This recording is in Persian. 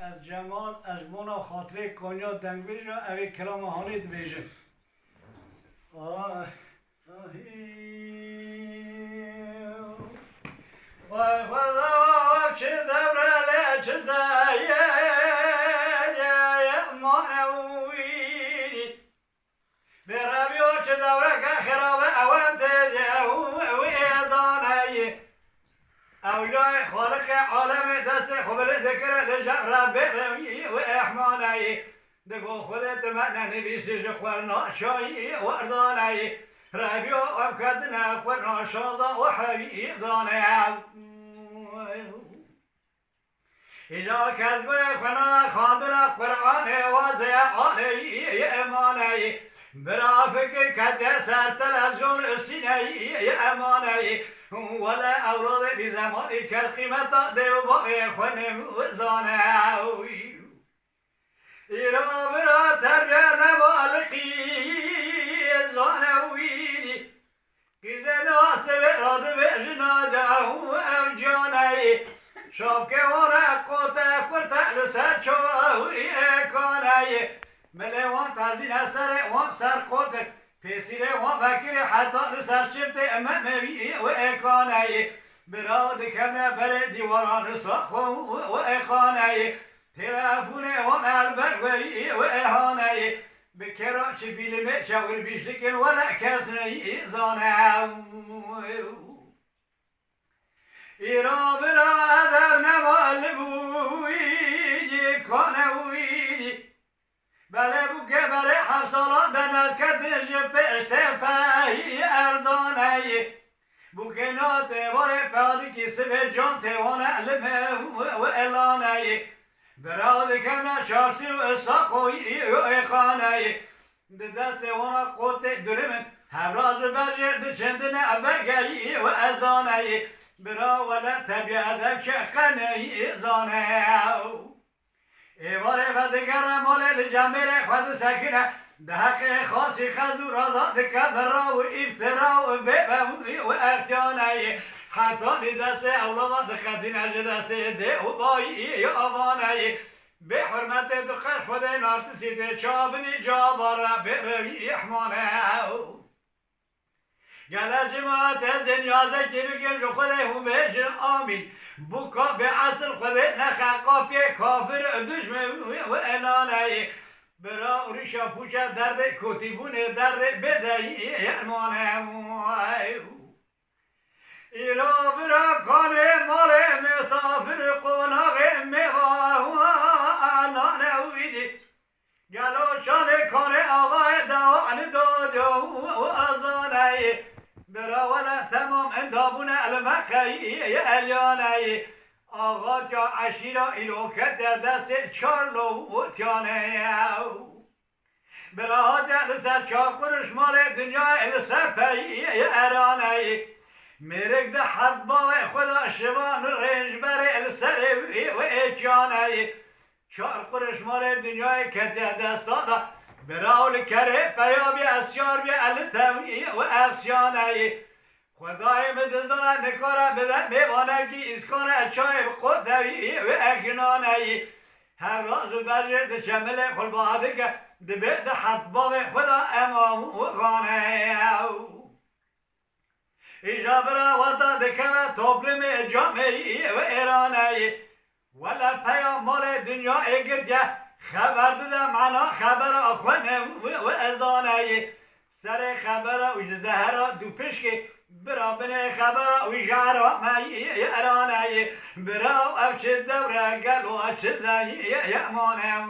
از جمال از بنا خاطر کنیا دنگ بیجا اوی کلام هانی بیجا وای خدا چه دوره لی چه زاید مانوی برابیو چه دوره که خراب اوان تدی اوی دانایی اولای خالق عالم دست خبل ذکر لجب ربی و احمانایی دگو خودت من نویسیش خورنا چایی وردانایی ربیو ابکدنا خورنا شازا و حبیب دانایی ایجا کذبه خنا خاندنا قرآن وازه عالی امانایی برا فکر کده سر تلزون سینایی امانایی ولا اولاد بی زمانی که قیمتا دیو باقی خونم وزانه ایرا برا تربیه نبالقی زانه ویدی قیزه ناسه براد بجناده او جانه شاب که وره قوته کرته لسر چوی کانه ملیوان تازین سر وان سر قوته پیسیره وان فکر حتی لسر چرته اماموی و اکانه براد کنه بر دیواران ساخو و اکانه تلفون وان البروی و احانه بکرا چه فیلمه شاور بیشتکن ولا کس نیزانه ایرا برا ادب نمال بویدی کانه ویدی بله بو که بره حفصالا دند کدش پشت پایی اردانه بو که ناته باره پادی کسی به جان تیوانه علمه و اعلانه براد کنه چارسی و ساقوی و اخانه دست وانا قوت درمن هفراز برجرد چندن برگری و ازانه برا ولا تبیع ادب که قنه زانه ایواره و دگر مال لجمیر خود سکنه ده حق خاصی خزو را داد کبر را و افترا و بیبه و اختیانه حتی دست اولاد خطی نجه دست ده و بایی آوانه به حرمت دخش خود نارتسی ده چابدی جابار را بروی احمانه گله جماعت زنیازه که بگیم جو خوده هم بیشن آمین بوکا به اصل خوده نخقا پی کافر دشمن و انانه برا ریشا پوچه درد کتیبونه درد بدهی یرمانه ایرا برا کانه مال مسافر قناغ میوانانه ویدی گلو شانه کانه آقای دوان داد و ازانه برا ولا تمام اندابونه المقایی الیانه آقا جا عشیرا ایلوکت دست چارلو و تیانه برا دل سر چاقرش مال دنیا السر پی ارانه مرگ ده حد باوی خدا شبان رنج بر السر و ایچانه چاقرش مال دنیا کت دست دادا براول کره پیابی اسیار بی التوی و اخسیانه خدای مدزانه نکاره بده میوانه کی اسکانه چای قدوی و اکنانه هر راز و برجر ده شمل خلباده که دبه ده حطباب خدا امام و غانه ایجا برا وطا دکمه توپلم جامعی و ایرانه ولا پیام مال دنیا اگرد خبر ده معنا خبر اخوانه و ازانه سر خبر و جزهره دو پشک برا بنه خبر و جارا مایی ارانه برا او چه دوره گل و چه زایی یمانه